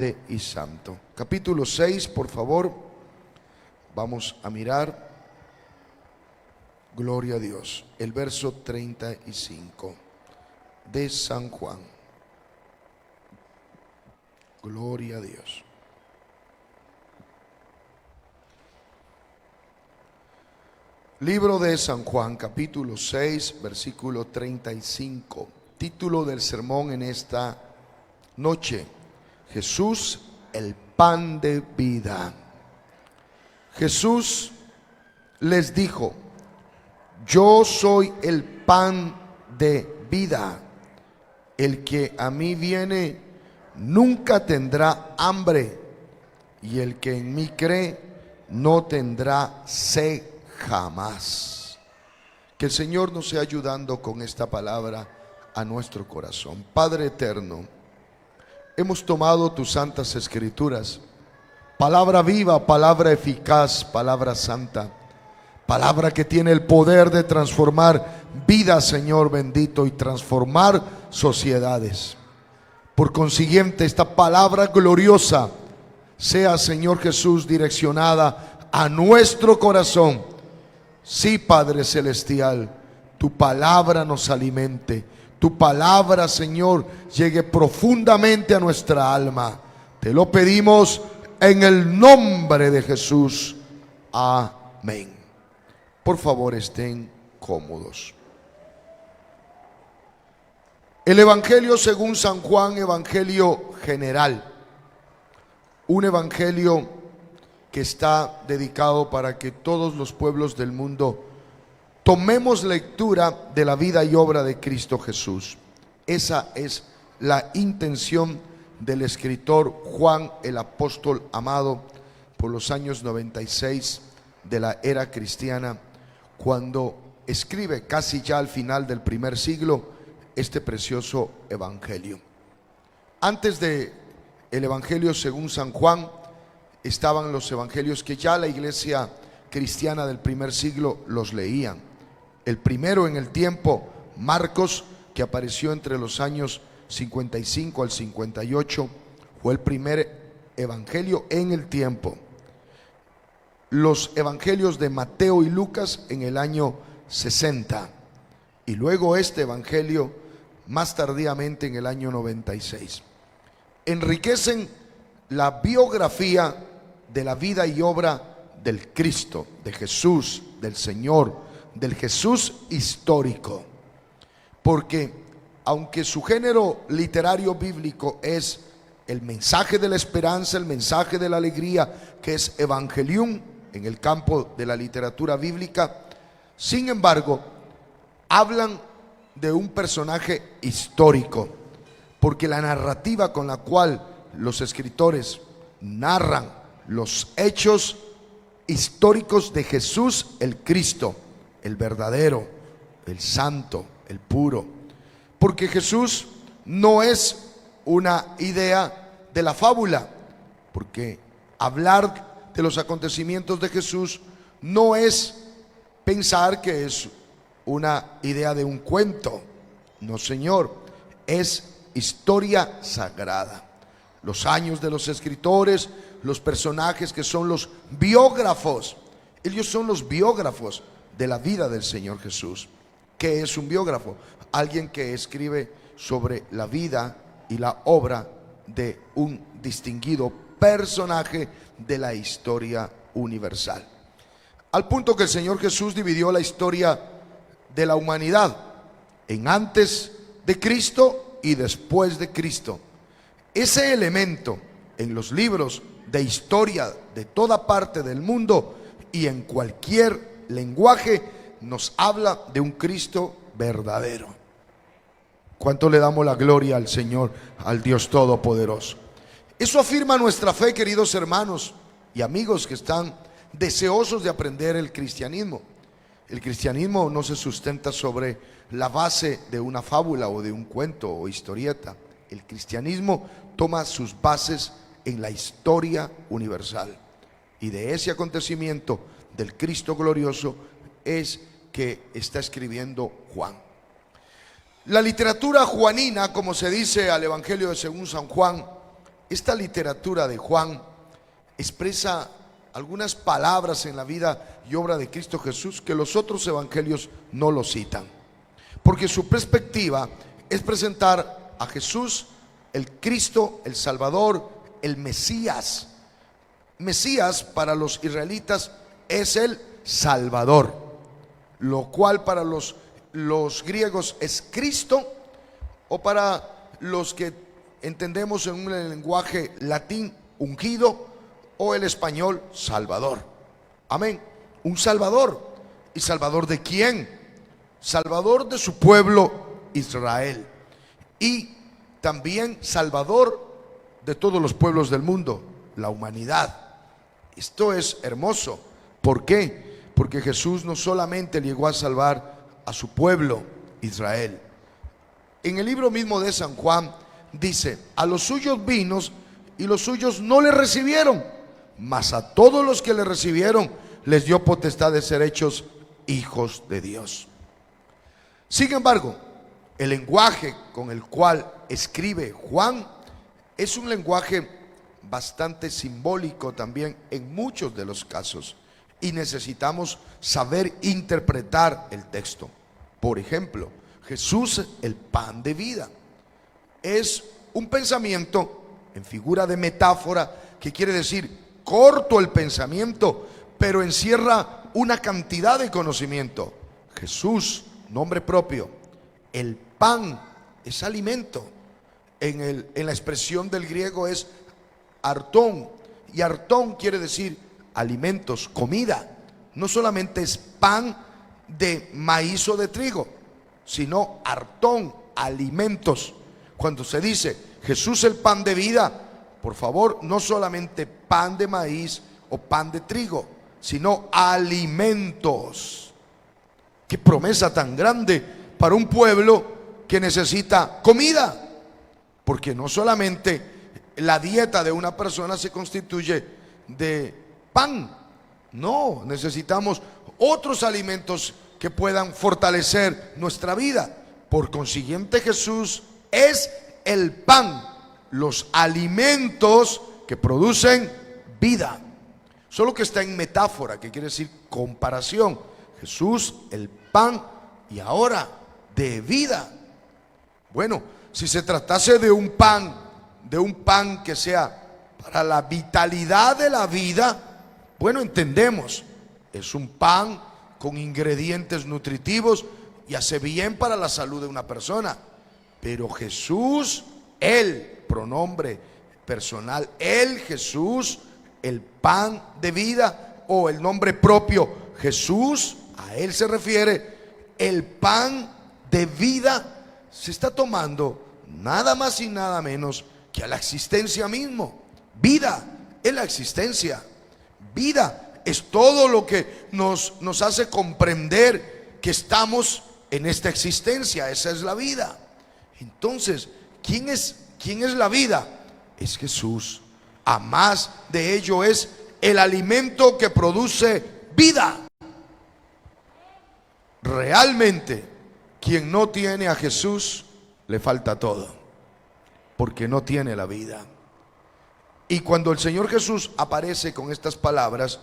y santo. Capítulo 6, por favor, vamos a mirar, gloria a Dios, el verso 35 de San Juan. Gloria a Dios. Libro de San Juan, capítulo 6, versículo 35. Título del sermón en esta noche: Jesús, el pan de vida. Jesús les dijo: yo soy el pan de vida. El que a mí viene nunca tendrá hambre, y el que en mí cree no tendrá sed jamás. Que el Señor nos sea ayudando con esta palabra a nuestro corazón. Padre eterno, hemos tomado tus santas escrituras, palabra viva, palabra eficaz, palabra santa, palabra que tiene el poder de transformar vidas, Señor bendito, y transformar sociedades. Por consiguiente, esta palabra gloriosa sea, Señor Jesús, direccionada a nuestro corazón. Sí, Padre celestial, tu palabra nos alimente. Tu palabra, Señor, llegue profundamente a nuestra alma. Te lo pedimos en el nombre de Jesús. Amén. Por favor, estén cómodos. El Evangelio según San Juan, evangelio general. Un evangelio que está dedicado para que todos los pueblos del mundo tomemos lectura de la vida y obra de Cristo Jesús. Esa es la intención del escritor Juan el apóstol amado por los años 96 de la era cristiana, cuando escribe casi ya al final del primer siglo este precioso evangelio. Antes de el evangelio según San Juan estaban los evangelios que ya la iglesia cristiana del primer siglo los leían. El primero en el tiempo, Marcos, que apareció entre los años 55 al 58, fue el primer evangelio en el tiempo. Los evangelios de Mateo y Lucas en el año 60, y luego este evangelio más tardíamente en el año 96. Enriquecen la biografía de la vida y obra del Cristo, de Jesús, del Señor, del Jesús histórico. Porque aunque su género literario bíblico es el mensaje de la esperanza, el mensaje de la alegría, que es evangelium en el campo de la literatura bíblica, sin embargo, hablan de un personaje histórico, porque la narrativa con la cual los escritores narran los hechos históricos de Jesús el Cristo, el verdadero, el santo, el puro. Porque Jesús no es una idea de la fábula, porque hablar de los acontecimientos de Jesús no es pensar que es una idea de un cuento. No, Señor, es historia sagrada. Los años de los escritores, los personajes que son los biógrafos, ellos son los biógrafos de la vida del Señor Jesús. ¿Qué es un biógrafo? Alguien que escribe sobre la vida y la obra de un distinguido personaje de la historia universal. Al punto que el Señor Jesús dividió la historia de la humanidad en antes de Cristo y después de Cristo. Ese elemento en los libros de historia de toda parte del mundo y en cualquier lenguaje nos habla de un Cristo verdadero. ¿Cuánto le damos la gloria al Señor, al Dios Todopoderoso? Eso afirma nuestra fe, queridos hermanos y amigos que están deseosos de aprender el cristianismo. El cristianismo no se sustenta sobre la base de una fábula o de un cuento o historieta. El cristianismo toma sus bases en la historia universal, y de ese acontecimiento del Cristo glorioso es que está escribiendo Juan. La literatura juanina, como se dice al evangelio de según San Juan, esta literatura de Juan expresa algunas palabras en la vida y obra de Cristo Jesús que los otros evangelios no lo citan, porque su perspectiva es presentar a Jesús, el Cristo, el Salvador, el Mesías. Mesías para los israelitas es el Salvador, lo cual para los griegos es Cristo, o para los que entendemos en un lenguaje latín, ungido, o el español, Salvador. Amén. Un Salvador. ¿Y Salvador de quién? Salvador de su pueblo Israel, y también Salvador de todos los pueblos del mundo, la humanidad. Esto es hermoso. ¿Por qué? Porque Jesús no solamente llegó a salvar a su pueblo Israel. En el libro mismo de San Juan dice: a los suyos vino y los suyos no le recibieron, mas a todos los que le recibieron les dio potestad de ser hechos hijos de Dios. Sin embargo, el lenguaje con el cual escribe Juan es un lenguaje bastante simbólico también en muchos de los casos, y necesitamos saber interpretar el texto. Por ejemplo, Jesús, el pan de vida, es un pensamiento en figura de metáfora que quiere decir corto el pensamiento, pero encierra una cantidad de conocimiento. Jesús, nombre propio. El pan es alimento. En la expresión del griego es artón, y artón quiere decir alimentos, comida. No solamente es pan de maíz o de trigo, sino artón, alimentos. Cuando se dice Jesús el pan de vida, por favor, no solamente pan de maíz o pan de trigo, sino alimentos. Qué promesa tan grande para un pueblo que necesita comida, porque no solamente la dieta de una persona se constituye de pan, no, necesitamos otros alimentos que puedan fortalecer nuestra vida. Por consiguiente, Jesús es el pan, los alimentos que producen vida. Solo que está en metáfora, que quiere decir comparación. Jesús, el pan, y ahora de vida. Bueno, si se tratase de un pan que sea para la vitalidad de la vida, bueno, entendemos, es un pan con ingredientes nutritivos y hace bien para la salud de una persona. Pero Jesús, el pronombre personal, el Jesús, el pan de vida, o el nombre propio Jesús, a él se refiere. El pan de vida se está tomando nada más y nada menos que a la existencia mismo. Vida es la existencia. Vida es todo lo que nos hace comprender que estamos en esta existencia. Esa es la vida. Entonces, ¿quién es la vida? Es Jesús. A más de ello es el alimento que produce vida. Realmente, quien no tiene a Jesús, le falta todo, porque no tiene la vida. Y cuando el Señor Jesús aparece con estas palabras,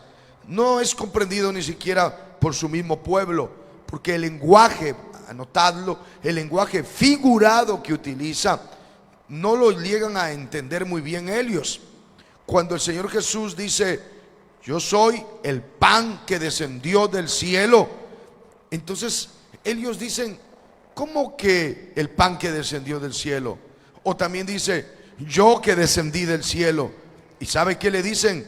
no es comprendido ni siquiera por su mismo pueblo, porque el lenguaje, anotadlo, el lenguaje figurado que utiliza, no lo llegan a entender muy bien ellos. Cuando el Señor Jesús dice: yo soy el pan que descendió del cielo, entonces ellos dicen: ¿cómo que el pan que descendió del cielo? O también dice: yo que descendí del cielo. ¿Y sabe qué le dicen?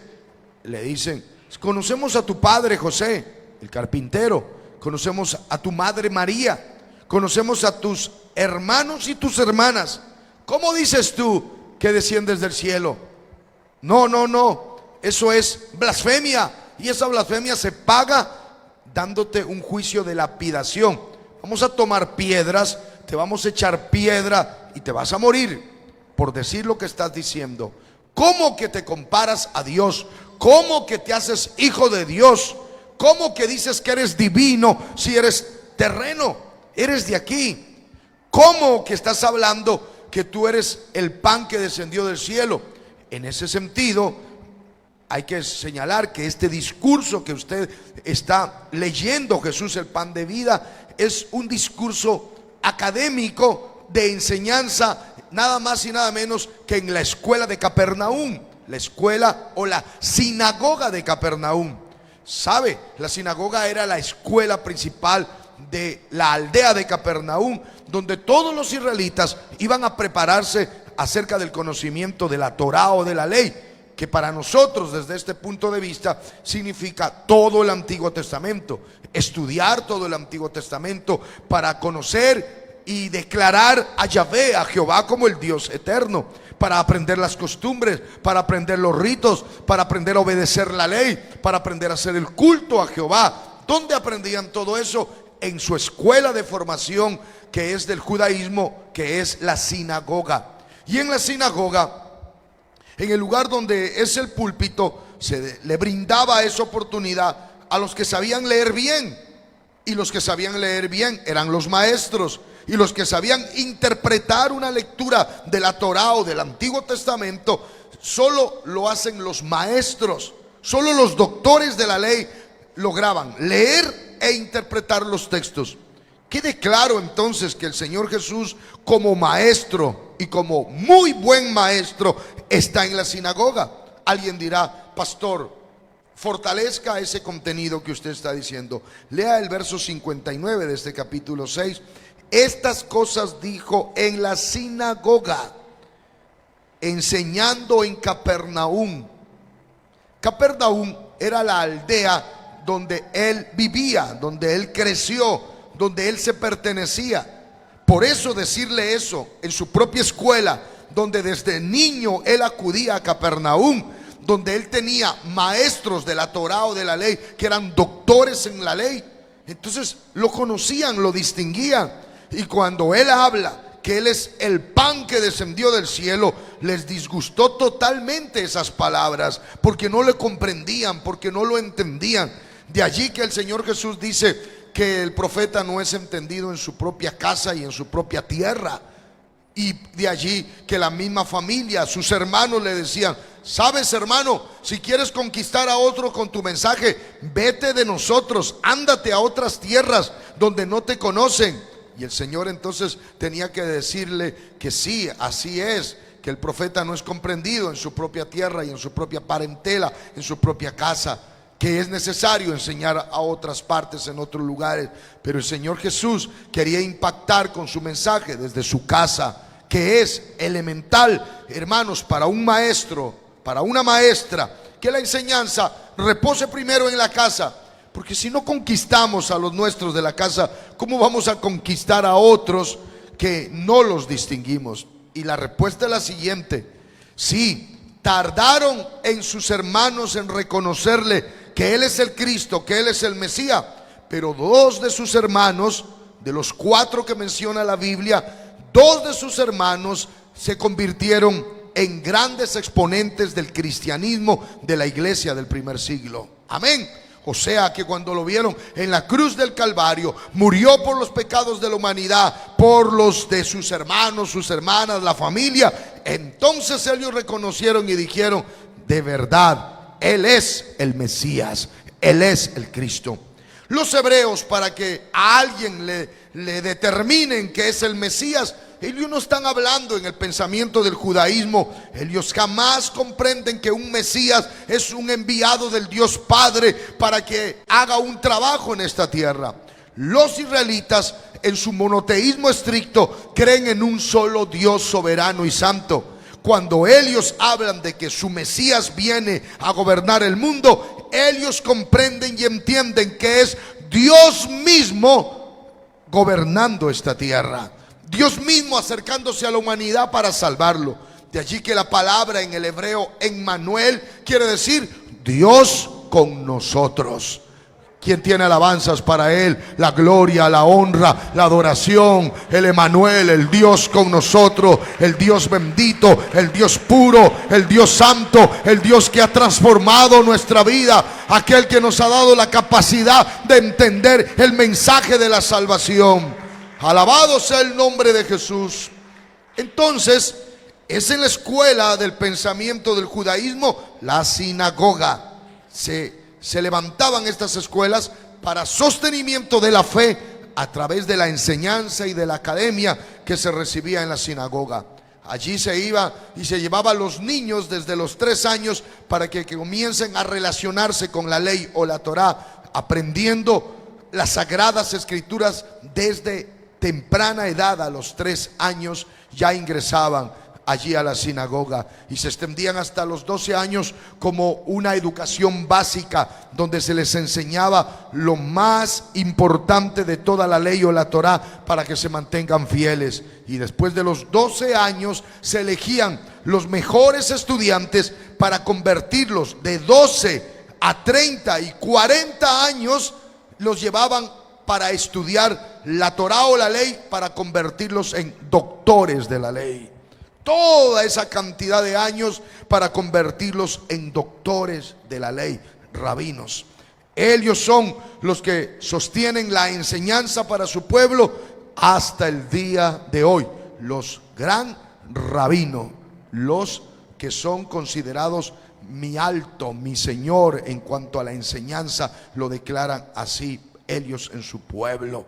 Le dicen: conocemos a tu padre José, el carpintero, conocemos a tu madre María, conocemos a tus hermanos y tus hermanas. ¿Cómo dices tú que desciendes del cielo? No, eso es blasfemia, y esa blasfemia se paga dándote un juicio de lapidación. Vamos a tomar piedras, te vamos a echar piedra y te vas a morir por decir lo que estás diciendo. ¿Cómo que te comparas a Dios? ¿Cómo que te haces hijo de Dios? ¿Cómo que dices que eres divino si eres terreno? Eres de aquí. ¿Cómo que estás hablando que tú eres el pan que descendió del cielo? En ese sentido, hay que señalar que este discurso que usted está leyendo, Jesús el pan de vida, es un discurso académico de enseñanza, nada más y nada menos que en la escuela de Capernaum, la escuela o la sinagoga de Capernaum. ¿Sabe? La sinagoga era la escuela principal de la aldea de Capernaum, donde todos los israelitas iban a prepararse acerca del conocimiento de la Torá o de la ley, que para nosotros desde este punto de vista significa todo el Antiguo Testamento, estudiar todo el Antiguo Testamento para conocer y declarar a Yahvé, a Jehová, como el Dios eterno, para aprender las costumbres, para aprender los ritos, para aprender a obedecer la ley, para aprender a hacer el culto a Jehová. ¿Dónde aprendían todo eso? En su escuela de formación, que es del judaísmo, que es la sinagoga. Y en la sinagoga, en el lugar donde es el púlpito, se le brindaba esa oportunidad a los que sabían leer bien. Y los que sabían leer bien eran los maestros. Y los que sabían interpretar una lectura de la Torá o del Antiguo Testamento, solo lo hacen los maestros. Solo los doctores de la ley lograban leer e interpretar los textos. Quede claro entonces que el Señor Jesús, como maestro y como muy buen maestro, está en la sinagoga. Alguien dirá: pastor, fortalezca ese contenido que usted está diciendo. Lea el verso 59 de este capítulo 6. Estas cosas dijo en la sinagoga, enseñando en Capernaum. Capernaum era la aldea donde él vivía, donde él creció, donde él se pertenecía. Por eso decirle eso en su propia escuela, donde desde niño él acudía a Capernaum, donde él tenía maestros de la Torá o de la ley, que eran doctores en la ley. Entonces lo conocían, lo distinguían. Y cuando él habla que él es el pan que descendió del cielo, les disgustó totalmente esas palabras, porque no le comprendían, porque no lo entendían. De allí que el Señor Jesús dice que el profeta no es entendido en su propia casa y en su propia tierra. Y de allí que la misma familia, sus hermanos le decían: sabes, hermano, si quieres conquistar a otro con tu mensaje, vete de nosotros, ándate a otras tierras donde no te conocen. Y el Señor entonces tenía que decirle que sí, así es, que el profeta no es comprendido en su propia tierra y en su propia parentela, en su propia casa, que es necesario enseñar a otras partes, en otros lugares. Pero el Señor Jesús quería impactar con su mensaje desde su casa, que es elemental, hermanos, para un maestro, para una maestra, que la enseñanza repose primero en la casa. Porque si no conquistamos a los nuestros de la casa, ¿cómo vamos a conquistar a otros que no los distinguimos? Y la respuesta es la siguiente: sí, tardaron en sus hermanos en reconocerle que Él es el Cristo, que Él es el Mesías. Pero dos de sus hermanos, de los 4 que menciona la Biblia, 2 de sus hermanos se convirtieron en grandes exponentes del cristianismo de la iglesia del primer siglo. Amén. O sea que cuando lo vieron en la cruz del Calvario, murió por los pecados de la humanidad, por los de sus hermanos, sus hermanas, la familia. Entonces ellos reconocieron y dijeron: de verdad, Él es el Mesías, Él es el Cristo. Los hebreos, para que a alguien le determinen que es el Mesías, ellos no están hablando en el pensamiento del judaísmo. Ellos jamás comprenden que un Mesías es un enviado del Dios Padre para que haga un trabajo en esta tierra. Los israelitas, en su monoteísmo estricto, creen en un solo Dios soberano y santo. Cuando ellos hablan de que su Mesías viene a gobernar el mundo, ellos comprenden y entienden que es Dios mismo gobernando esta tierra, Dios mismo acercándose a la humanidad para salvarlo. De allí que la palabra en el hebreo Emmanuel quiere decir Dios con nosotros. ¿Quién tiene alabanzas para Él? La gloria, la honra, la adoración. El Emmanuel, el Dios con nosotros, el Dios bendito, el Dios puro, el Dios santo, el Dios que ha transformado nuestra vida, aquel que nos ha dado la capacidad de entender el mensaje de la salvación. Alabado sea el nombre de Jesús. Entonces, Es en la escuela del pensamiento del judaísmo, la sinagoga. Se levantaban estas escuelas para sostenimiento de la fe a través de la enseñanza y de la academia que se recibía en la sinagoga. Allí se iba y se llevaba a los niños desde los 3 años para que comiencen a relacionarse con la ley o la Torá, aprendiendo las sagradas escrituras desde temprana edad. A los 3 años ya ingresaban allí a la sinagoga y se extendían hasta los 12 años como una educación básica donde se les enseñaba lo más importante de toda la ley o la Torá para que se mantengan fieles. Y después de los 12 años se elegían los mejores estudiantes para convertirlos. De 12 a 30 y 40 años los llevaban para estudiar la Torá o la ley, para convertirlos en doctores de la ley. Toda esa cantidad de años para convertirlos en doctores de la ley, rabinos. Ellos son los que sostienen la enseñanza para su pueblo hasta el día de hoy. Los gran rabinos, los que son considerados mi alto, mi señor en cuanto a la enseñanza, lo declaran así ellos en su pueblo.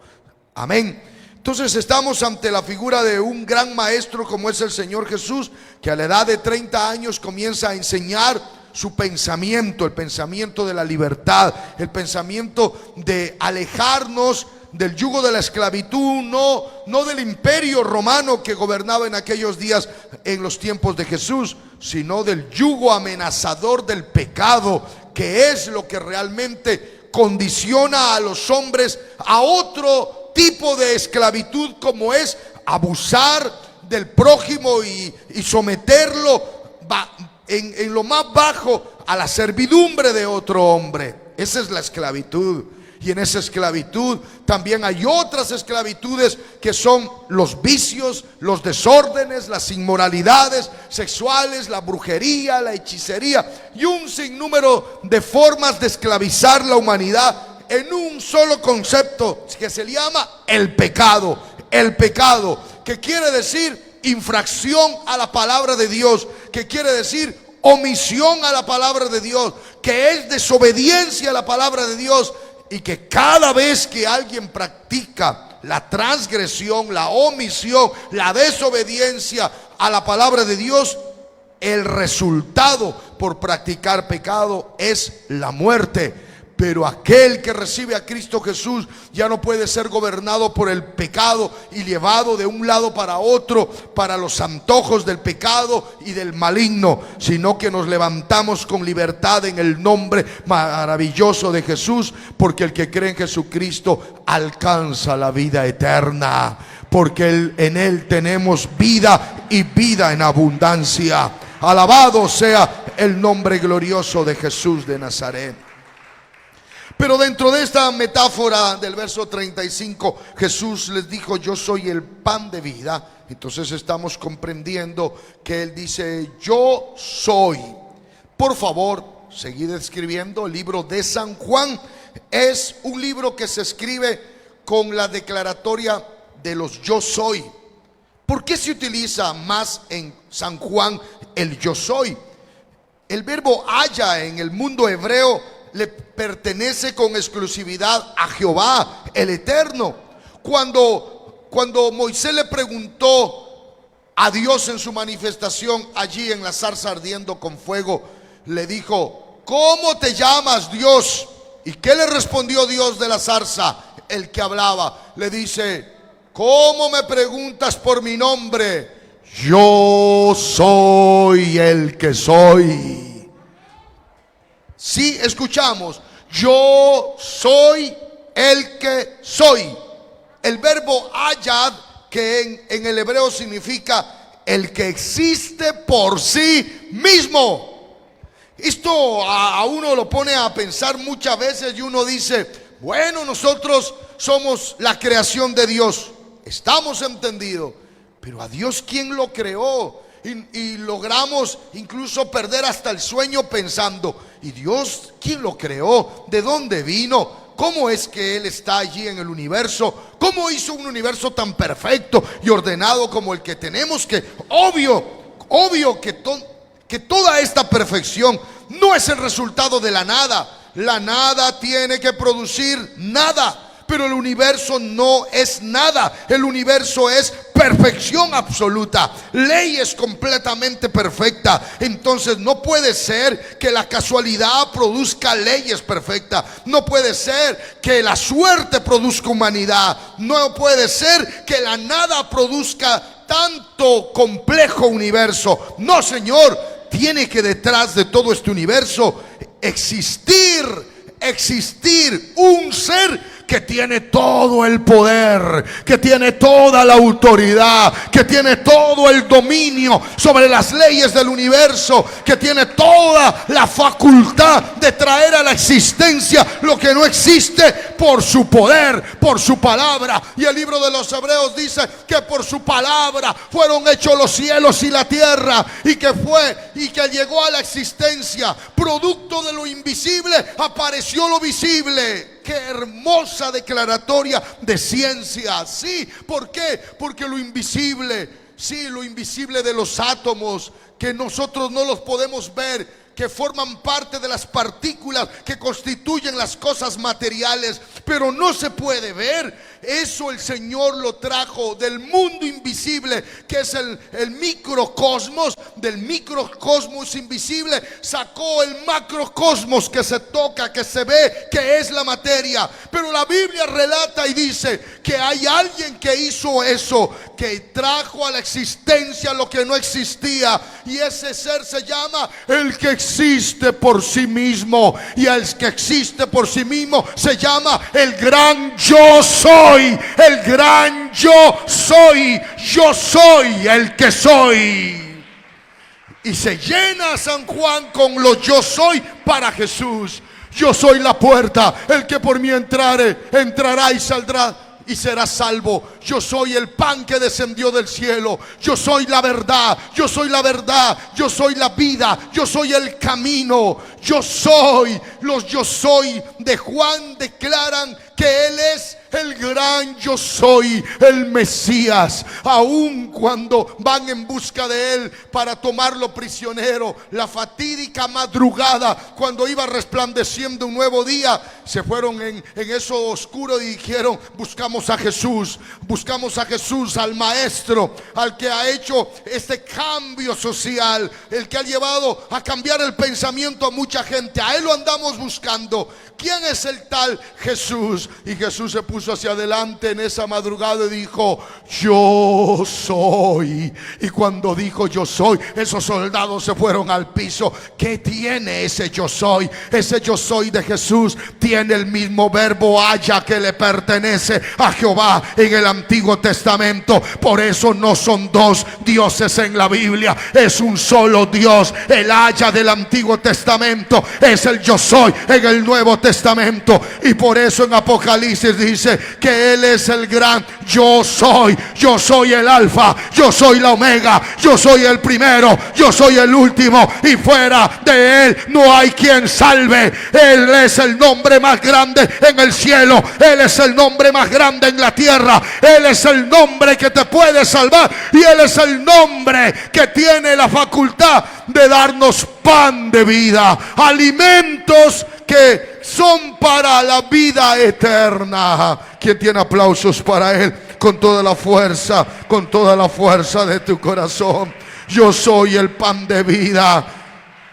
Amén. Entonces estamos ante la figura de un gran maestro como es el Señor Jesús, que a la edad de 30 años comienza a enseñar su pensamiento, el pensamiento de la libertad, el pensamiento de alejarnos del yugo de la esclavitud, no del imperio romano que gobernaba en aquellos días en los tiempos de Jesús, sino del yugo amenazador del pecado, que es lo que realmente condiciona a los hombres a otro tipo de esclavitud, como es abusar del prójimo y someterlo en lo más bajo a la servidumbre de otro hombre. Esa es la esclavitud. Y en esa esclavitud también hay otras esclavitudes que son los vicios, los desórdenes, las inmoralidades sexuales, la brujería, la hechicería y un sinnúmero de formas de esclavizar la humanidad en un solo concepto que se llama el pecado. El pecado, que quiere decir infracción a la palabra de Dios, que quiere decir omisión a la palabra de Dios, que es desobediencia a la palabra de Dios, y que cada vez que alguien practica la transgresión, la omisión, la desobediencia a la palabra de Dios, el resultado por practicar pecado es la muerte. Pero aquel que recibe a Cristo Jesús ya no puede ser gobernado por el pecado y llevado de un lado para otro para los antojos del pecado y del maligno, sino que nos levantamos con libertad en el nombre maravilloso de Jesús, porque el que cree en Jesucristo alcanza la vida eterna, porque en Él tenemos vida y vida en abundancia. Alabado sea el nombre glorioso de Jesús de Nazaret. Pero dentro de esta metáfora del verso 35, Jesús les dijo: yo soy el pan de vida. Entonces estamos comprendiendo que Él dice: yo soy. Por favor, seguid escribiendo. El libro de San Juan es un libro que se escribe con la declaratoria de los yo soy. ¿Por qué se utiliza más en San Juan el yo soy? El verbo haya en el mundo hebreo le pertenece con exclusividad a Jehová, el Eterno. Cuando Moisés le preguntó a Dios en su manifestación allí en la zarza ardiendo con fuego, le dijo: ¿cómo te llamas, Dios? ¿Y qué le respondió Dios de la zarza? El que hablaba le dice: ¿cómo me preguntas por mi nombre? Yo soy el que soy. Si escuchamos: yo soy el que soy. El verbo hayad, que en el hebreo significa el que existe por sí mismo. Esto a uno lo pone a pensar muchas veces y uno dice: bueno, nosotros somos la creación de Dios. Estamos entendidos. Pero a Dios, ¿quién lo creó? Y logramos incluso perder hasta el sueño pensando: ¿y Dios quién lo creó? ¿De dónde vino? ¿Cómo es que Él está allí en el universo? ¿Cómo hizo un universo tan perfecto y ordenado como el que tenemos? Que obvio, Obvio que toda esta perfección no es el resultado de la nada. La nada tiene que producir nada. Pero el universo no es nada. El universo es perfección absoluta, leyes completamente perfectas. Entonces no puede ser que la casualidad produzca leyes perfectas. No puede ser que la suerte produzca humanidad. No puede ser que la nada produzca tanto complejo universo. No, Señor, tiene que detrás de todo este universo existir un ser que tiene todo el poder, que tiene toda la autoridad, que tiene todo el dominio sobre las leyes del universo, que tiene toda la facultad de traer a la existencia lo que no existe por su poder, por su palabra. Y el libro de los Hebreos dice que por su palabra fueron hechos los cielos y la tierra, y que llegó a la existencia. Producto de lo invisible apareció lo visible. Qué hermosa declaratoria de ciencia. Sí, ¿por qué? Porque lo invisible, sí, lo invisible de los átomos, que nosotros no los podemos ver, que forman parte de las partículas que constituyen las cosas materiales, pero no se puede ver. Eso el Señor lo trajo del mundo invisible, que es el microcosmos. Del microcosmos invisible sacó el macrocosmos, que se toca, que se ve, que es la materia. Pero la Biblia relata y dice que hay alguien que hizo eso, que trajo a la existencia lo que no existía, y ese ser se llama el que existe por sí mismo. Y el que existe por sí mismo se llama el gran yo soy. El gran yo soy. Yo soy el que soy. Y se llena San Juan con lo yo soy para Jesús. Yo soy la puerta, el que por mí entrare, entrará y saldrá y será salvo. Yo soy el pan que descendió del cielo. Yo soy la verdad. Yo soy la verdad. Yo soy la vida. Yo soy el camino. Yo soy. Los yo soy de Juan declaran que Él es el gran yo soy, el Mesías. Aun cuando van en busca de Él para tomarlo prisionero, la fatídica madrugada, cuando iba resplandeciendo un nuevo día, se fueron en eso oscuro y dijeron: buscamos a Jesús, al maestro, al que ha hecho este cambio social, el que ha llevado a cambiar el pensamiento a mucha gente. A Él lo andamos buscando. ¿Quién es el tal Jesús? Y Jesús se puso hacia adelante en esa madrugada y dijo: yo soy. Y cuando dijo yo soy, esos soldados se fueron al piso. ¿Qué tiene ese yo soy? Ese yo soy de Jesús tiene el mismo verbo haya que le pertenece a Jehová en el Antiguo Testamento. Por eso no son dos dioses en la Biblia, es un solo Dios. El haya del Antiguo Testamento es el yo soy en el Nuevo Testamento. Y por eso en Apocalipsis dice que Él es el gran yo soy. Yo soy el alfa, yo soy la omega, yo soy el primero, yo soy el último, y fuera de Él no hay quien salve. Él es el nombre más grande en el cielo, Él es el nombre más grande en la tierra. Él es el nombre que te puede salvar, y Él es el nombre que tiene la facultad de darnos pan de vida, alimentos que son para la vida eterna. ¿Quién tiene aplausos para Él? Con toda la fuerza de tu corazón. Yo soy el pan de vida.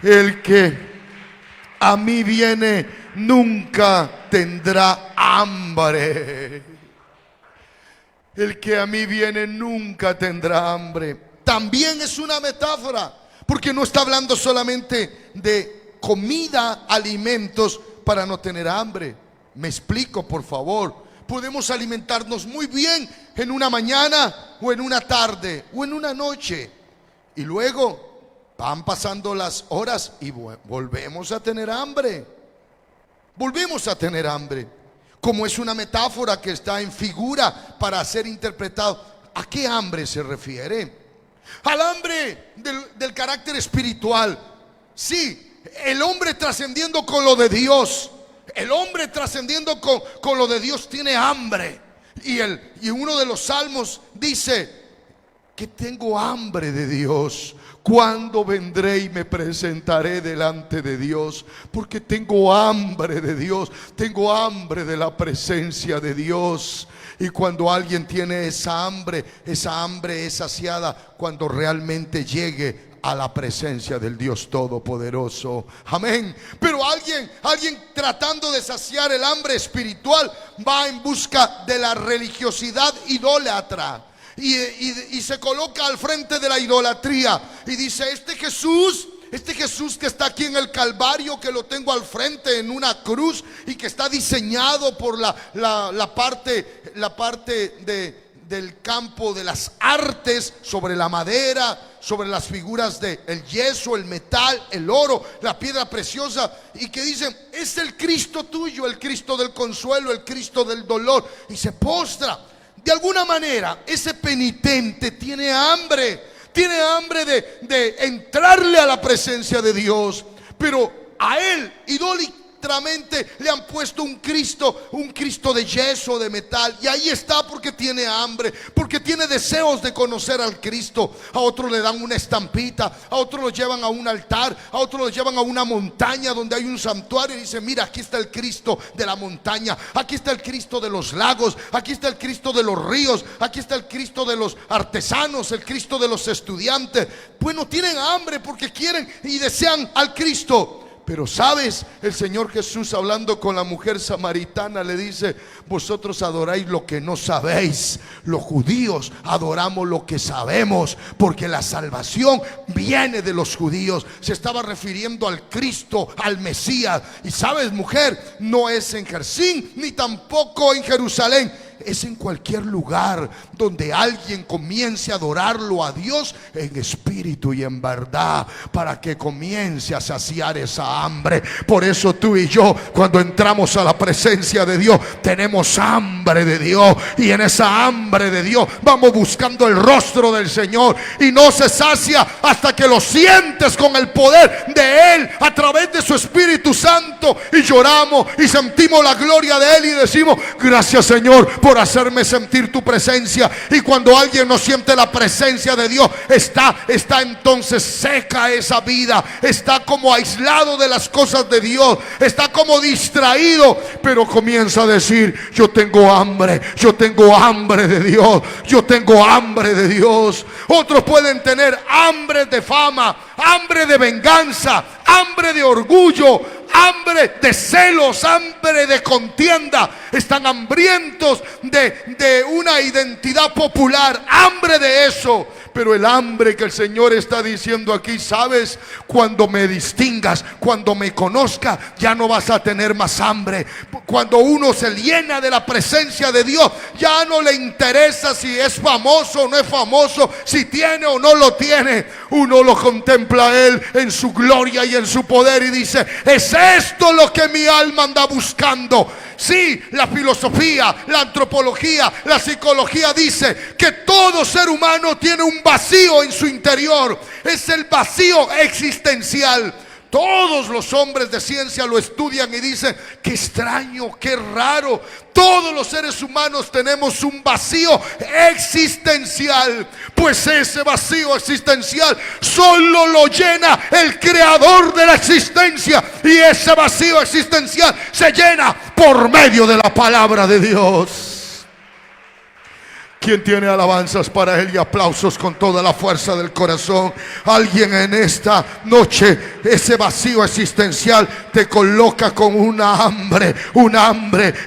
El que a mí viene nunca tendrá hambre. El que a mí viene nunca tendrá hambre. También es una metáfora, porque no está hablando solamente de comida, alimentos para no tener hambre. Me explico, por favor. Podemos alimentarnos muy bien en una mañana, o en una tarde, o en una noche, y luego van pasando las horas y volvemos a tener hambre. Volvemos a tener hambre. Como es una metáfora que está en figura para ser interpretado. ¿A qué hambre se refiere? Al hambre del carácter espiritual. Sí, el hombre trascendiendo con lo de Dios. El hombre trascendiendo con lo de Dios tiene hambre. Y uno de los salmos dice: que tengo hambre de Dios. ¿Cuándo vendré y me presentaré delante de Dios? Porque tengo hambre de Dios, tengo hambre de la presencia de Dios. Y cuando alguien tiene esa hambre es saciada cuando realmente llegue a la presencia del Dios Todopoderoso. Amén. Pero alguien tratando de saciar el hambre espiritual va en busca de la religiosidad idólatra. Y se coloca al frente de la idolatría y dice: este Jesús que está aquí en el Calvario, que lo tengo al frente en una cruz y que está diseñado por la parte del campo de las artes, sobre la madera, sobre las figuras del yeso, el metal, el oro, la piedra preciosa, y que dicen: es el Cristo tuyo, el Cristo del consuelo, el Cristo del dolor, y se postra. De alguna manera ese penitente tiene hambre de entrarle a la presencia de Dios, pero a él idólicamente le han puesto un Cristo de yeso, de metal, y ahí está porque tiene hambre, porque tiene deseos de conocer al Cristo. A otro le dan una estampita, a otro lo llevan a un altar, a otro lo llevan a una montaña donde hay un santuario y dicen: mira, aquí está el Cristo de la montaña, aquí está el Cristo de los lagos, aquí está el Cristo de los ríos, aquí está el Cristo de los artesanos, el Cristo de los estudiantes. Bueno, tienen hambre porque quieren y desean al Cristo. Pero sabes, el Señor Jesús, hablando con la mujer samaritana, le dice: vosotros adoráis lo que no sabéis. Los judíos adoramos lo que sabemos, porque la salvación viene de los judíos. Se estaba refiriendo al Cristo, al Mesías. Y sabes, mujer, no es en Jericín ni tampoco en Jerusalén. Es en cualquier lugar donde alguien comience a adorarlo a Dios en espíritu y en verdad, para que comience a saciar esa hambre. Por eso tú y yo, cuando entramos a la presencia de Dios, tenemos hambre de Dios, y en esa hambre de Dios vamos buscando el rostro del Señor, y no se sacia hasta que lo sientes con el poder de Él a través de su Espíritu Santo, y lloramos y sentimos la gloria de Él y decimos: gracias, Señor, por hacerme sentir tu presencia. Y cuando alguien no siente la presencia de Dios, está entonces seca esa vida, está como aislado de las cosas de Dios, está como distraído, pero comienza a decir: yo tengo hambre de Dios, yo tengo hambre de Dios. Otros pueden tener hambre de fama, hambre de venganza, hambre de orgullo, hambre de celos, hambre de contienda. Están hambrientos de una identidad popular, hambre de eso. Pero el hambre que el Señor está diciendo aquí: sabes, cuando me distingas, cuando me conozca, ya no vas a tener más hambre. Cuando uno se llena de la presencia de Dios, ya no le interesa si es famoso o no es famoso, si tiene o no lo tiene. Uno lo contempla a Él en su gloria y en su poder y dice: es esto lo que mi alma anda buscando. Sí, la filosofía, la antropología, la psicología dice que todo ser humano tiene un vacío en su interior. Es el vacío existencial. Todos los hombres de ciencia lo estudian y dicen: qué extraño, qué raro. Todos los seres humanos tenemos un vacío existencial. Pues ese vacío existencial solo lo llena el creador de la existencia. Y ese vacío existencial se llena por medio de la palabra de Dios. ¿Quién tiene alabanzas para Él y aplausos con toda la fuerza del corazón? Alguien en esta noche, ese vacío existencial te coloca con una hambre,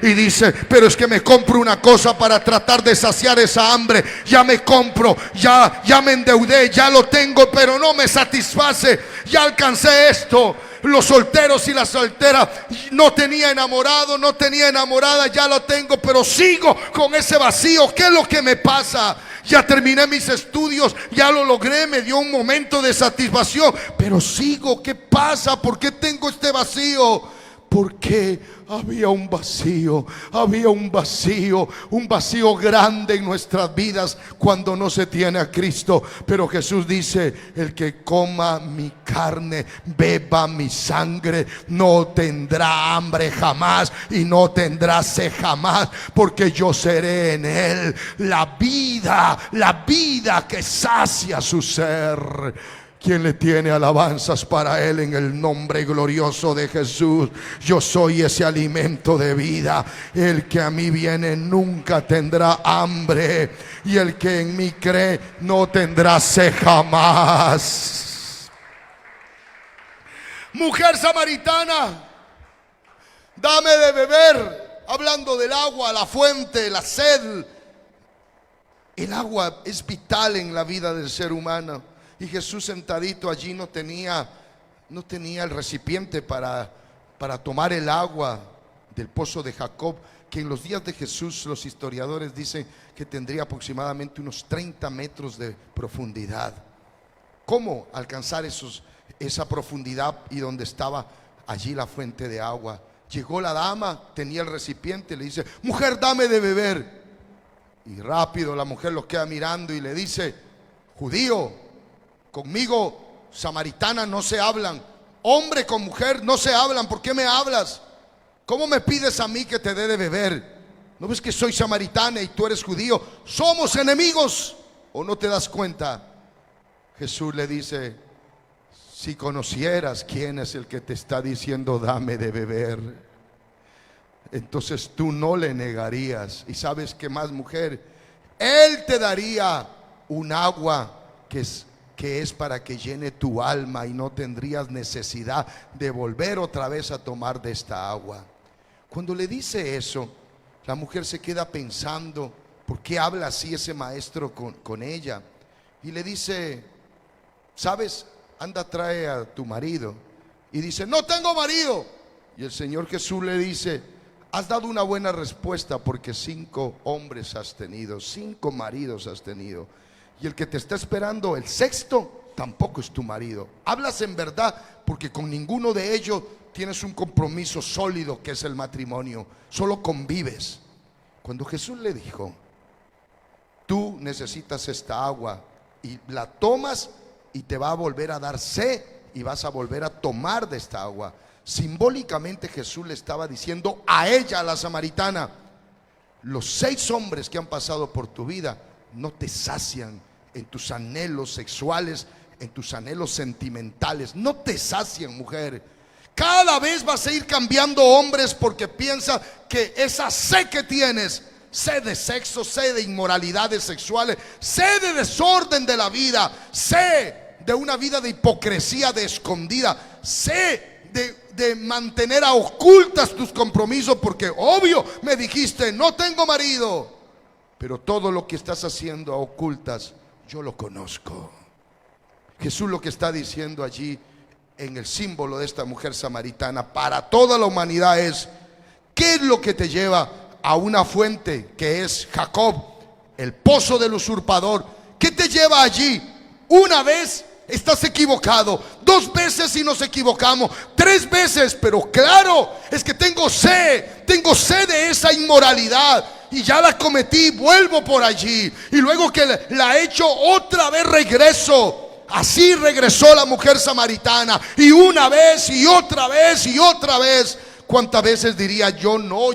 y dice: pero es que me compro una cosa para tratar de saciar esa hambre. Ya me compro, ya me endeudé, ya lo tengo, pero no me satisface. Ya alcancé esto. Los solteros y las solteras: no tenía enamorado, no tenía enamorada, ya lo tengo, pero sigo con ese vacío. ¿Qué es lo que me pasa? Ya terminé mis estudios, ya lo logré, me dio un momento de satisfacción, pero sigo. ¿Qué pasa? ¿Por qué tengo este vacío? Porque había un vacío grande en nuestras vidas cuando no se tiene a Cristo. Pero Jesús dice: el que coma mi carne, beba mi sangre, no tendrá hambre jamás y no tendrá sed jamás, porque yo seré en él la vida que sacia su ser. ¿Quién le tiene alabanzas para él en el nombre glorioso de Jesús? Yo soy ese alimento de vida. El que a mí viene nunca tendrá hambre, y el que en mí cree no tendrá sed jamás. Mujer samaritana, dame de beber. Hablando del agua, la fuente, la sed. El agua es vital en la vida del ser humano. Y Jesús, sentadito allí, no tenía el recipiente para tomar el agua del pozo de Jacob, que en los días de Jesús los historiadores dicen que tendría aproximadamente unos 30 metros de profundidad. ¿Cómo alcanzar esa profundidad y donde estaba allí la fuente de agua? Llegó la dama, tenía el recipiente, le dice: mujer, dame de beber. Y rápido la mujer lo queda mirando y le dice: judío, conmigo, samaritana, no se hablan. Hombre con mujer no se hablan. ¿Por qué me hablas? ¿Cómo me pides a mí que te dé de beber? ¿No ves que soy samaritana y tú eres judío? ¿Somos enemigos o no te das cuenta? Jesús le dice: si conocieras quién es el que te está diciendo dame de beber, entonces tú no le negarías. Y sabes qué más, mujer, Él te daría un agua que es para que llene tu alma, y no tendrías necesidad de volver otra vez a tomar de esta agua. Cuando le dice eso, la mujer se queda pensando: ¿por qué habla así ese maestro con ella? Y le dice: ¿sabes? Anda, trae a tu marido. Y dice: no tengo marido. Y el Señor Jesús le dice: has dado una buena respuesta, porque 5 hombres has tenido, 5 maridos has tenido, y el que te está esperando, el 6º, tampoco es tu marido. Hablas en verdad, porque con ninguno de ellos tienes un compromiso sólido, que es el matrimonio. Solo convives. Cuando Jesús le dijo: tú necesitas esta agua, y la tomas, y te va a volver a dar sed, y vas a volver a tomar de esta agua. Simbólicamente Jesús le estaba diciendo a ella, a la samaritana: los 6 hombres que han pasado por tu vida no te sacian en tus anhelos sexuales, en tus anhelos sentimentales. No te sacian, mujer. Cada vez vas a ir cambiando hombres, porque piensa que esa sed que tienes, sed de sexo, sed de inmoralidades sexuales, sed de desorden de la vida, sed de una vida de hipocresía, de escondida, sed de mantener a ocultas tus compromisos, porque obvio me dijiste no tengo marido, pero todo lo que estás haciendo a ocultas yo lo conozco. Jesús lo que está diciendo allí en el símbolo de esta mujer samaritana para toda la humanidad es: ¿qué es lo que te lleva a una fuente que es Jacob, el pozo del usurpador? ¿Qué te lleva allí? Una vez estás equivocado, 2 veces si nos equivocamos, 3 veces, pero claro, es que tengo sed de esa inmoralidad, y ya la cometí, vuelvo por allí, y luego que la he hecho otra vez regreso. Así regresó la mujer samaritana, y una vez y otra vez y otra vez. ¿Cuántas veces diría yo: no,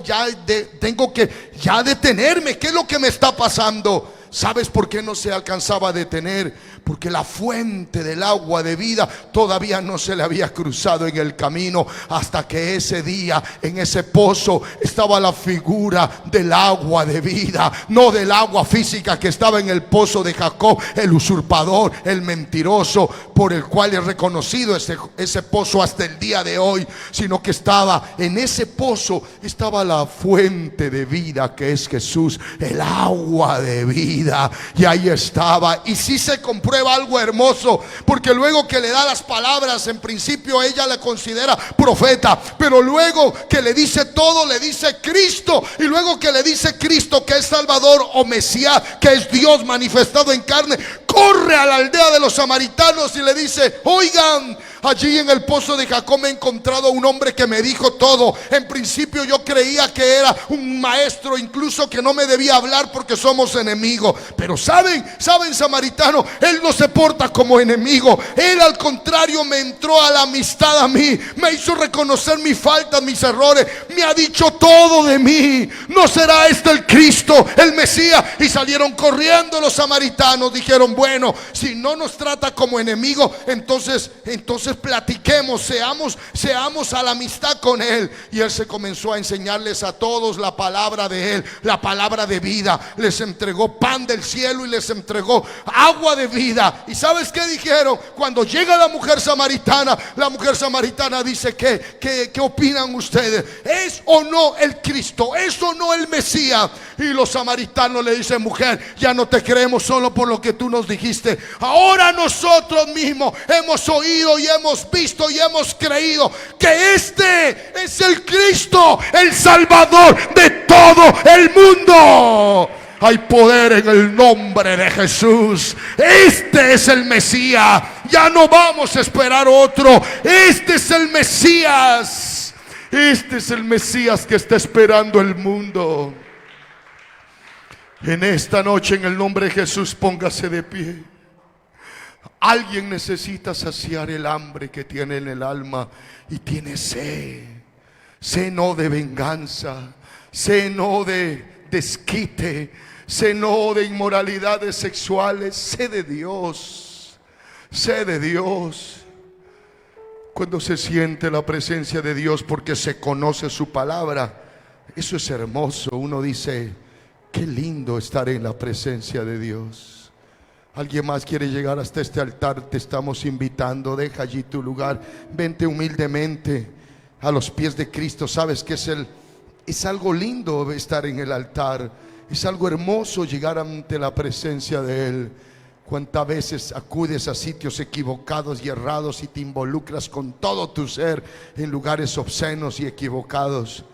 tengo que ya detenerme? ¿Qué es lo que me está pasando? ¿Sabes por qué no se alcanzaba a detener? Porque la fuente del agua de vida todavía no se le había cruzado en el camino, hasta que ese día en ese pozo estaba la figura del agua de vida, no del agua física que estaba en el pozo de Jacob, el usurpador, el mentiroso, por el cual es reconocido ese pozo hasta el día de hoy, sino que estaba en ese pozo, estaba la fuente de vida, que es Jesús, el agua de vida. Y ahí estaba. Y sí se comprueba algo hermoso, porque luego que le da las palabras, en principio ella le considera profeta, pero luego que le dice todo, le dice Cristo. Y luego que le dice Cristo, que es Salvador o Mesías, que es Dios manifestado en carne, corre a la aldea de los samaritanos y le dice: oigan, Allí en el pozo de Jacob me he encontrado a un hombre que me dijo todo. En principio yo creía que era un maestro, incluso que no me debía hablar porque somos enemigos. Pero saben, samaritano, él no se porta como enemigo. Él al contrario me entró a la amistad a mí. Me hizo reconocer mis faltas, mis errores. Me ha dicho todo de mí. ¿No será este el Cristo, el Mesías? Y salieron corriendo los samaritanos. Dijeron, bueno, si no nos trata como enemigo, entonces platiquemos, seamos a la amistad con él. Y él se comenzó a enseñarles a todos la palabra de él, la palabra de vida. Les entregó pan del cielo y les entregó agua de vida. ¿Y sabes qué dijeron? Cuando llega la mujer samaritana dice, ¿qué opinan ustedes? ¿Es o no el Cristo? ¿Es o no el Mesías? Y los samaritanos le dicen, mujer, ya no te creemos solo por lo que tú nos dijiste. Ahora nosotros mismos hemos oído y hemos visto y hemos creído que este es el Cristo, el Salvador de todo el mundo. Hay poder en el nombre de Jesús. Este es el Mesías. Ya no vamos a esperar otro. Este es el Mesías. Este es el Mesías que está esperando el mundo. En esta noche, en el nombre de Jesús, póngase de pie. Alguien necesita saciar el hambre que tiene en el alma y tiene sed. Sed no de venganza, sed no de desquite, sed no de inmoralidades sexuales, sed de Dios, sed de Dios. Cuando se siente la presencia de Dios porque se conoce su palabra, eso es hermoso. Uno dice, qué lindo estar en la presencia de Dios. ¿Alguien más quiere llegar hasta este altar? Te estamos invitando. Deja allí tu lugar. Vente humildemente a los pies de Cristo. Sabes que es algo lindo estar en el altar. Es algo hermoso llegar ante la presencia de Él. ¿Cuántas veces acudes a sitios equivocados y errados y te involucras con todo tu ser en lugares obscenos y equivocados?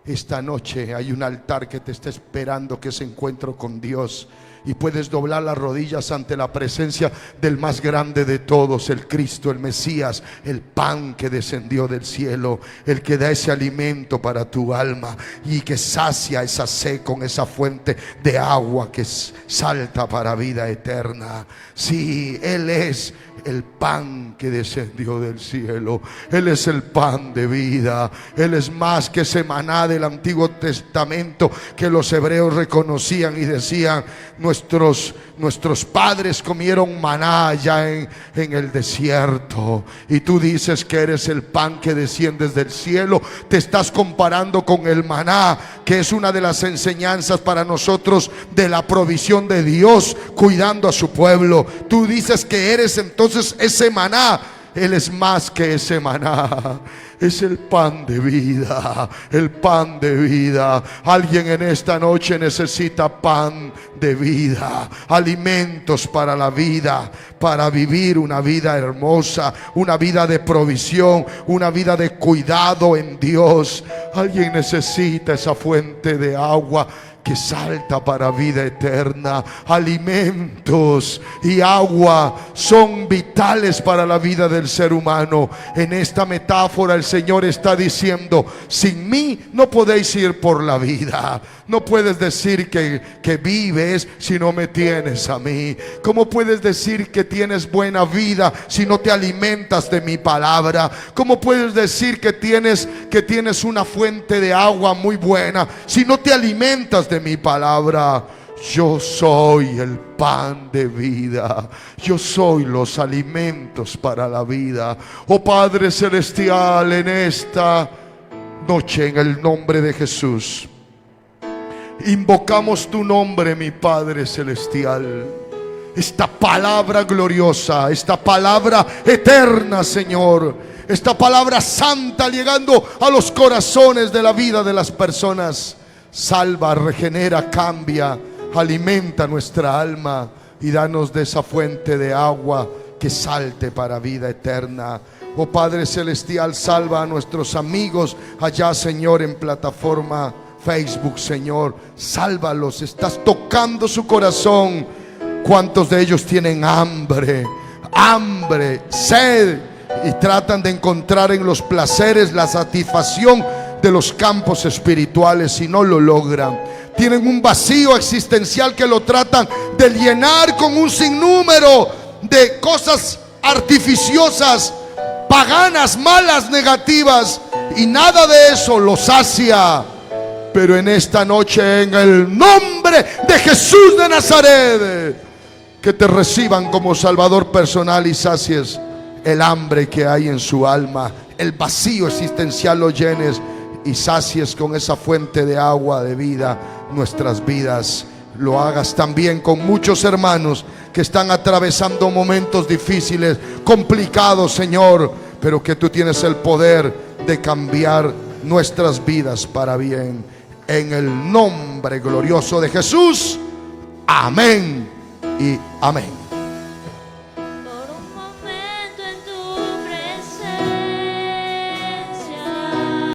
Esta noche hay un altar que te está esperando, que es encuentro con Dios. Y puedes doblar las rodillas ante la presencia del más grande de todos, el Cristo, el Mesías, el pan que descendió del cielo, el que da ese alimento para tu alma y que sacia esa sed con esa fuente de agua que salta para vida eterna. Sí, Él es el pan que descendió del cielo. Él es el pan de vida. Él es más que ese maná del Antiguo Testamento que los hebreos reconocían y decían, nuestros padres comieron maná allá en el desierto. Y tú dices que eres el pan que desciendes del cielo. Te estás comparando con el maná, que es una de las enseñanzas para nosotros de la provisión de Dios cuidando a su pueblo. Tú dices que eres entonces ese maná. Él es más que ese maná. Es el pan de vida, el pan de vida. Alguien en esta noche necesita pan de vida, alimentos para la vida, para vivir una vida hermosa, una vida de provisión, una vida de cuidado en Dios. Alguien necesita esa fuente de agua que salta para vida eterna. Alimentos y agua son vitales para la vida del ser humano. En esta metáfora el Señor está diciendo, sin mí no podéis ir por la vida. No puedes decir que vives si no me tienes a mí. ¿Cómo puedes decir que tienes buena vida si no te alimentas de mi palabra? ¿Cómo puedes decir que tienes una fuente de agua muy buena si no te alimentas de mi palabra? Yo soy el pan de vida. Yo soy los alimentos para la vida. Oh Padre Celestial, en esta noche, en el nombre de Jesús, invocamos tu nombre, mi Padre Celestial. Esta palabra gloriosa, esta palabra eterna, Señor, esta palabra santa llegando a los corazones de la vida de las personas. Salva, regenera, cambia, alimenta nuestra alma y danos de esa fuente de agua que salte para vida eterna. Oh Padre Celestial, salva a nuestros amigos allá, Señor, en plataforma Facebook, Señor. Sálvalos, estás tocando su corazón. ¿Cuántos de ellos tienen hambre, sed y tratan de encontrar en los placeres la satisfacción de los campos espirituales y no lo logran. Tienen un vacío existencial que lo tratan de llenar con un sinnúmero de cosas artificiosas, paganas, malas, negativas, y nada de eso los sacia. Pero en esta noche, en el nombre de Jesús de Nazaret, que te reciban como Salvador personal y sacies el hambre que hay en su alma, el vacío existencial lo llenes y sacies con esa fuente de agua de vida nuestras vidas. Lo hagas también con muchos hermanos que están atravesando momentos difíciles, complicados, Señor, pero que tú tienes el poder de cambiar nuestras vidas para bien. En el nombre glorioso de Jesús, amén y amén.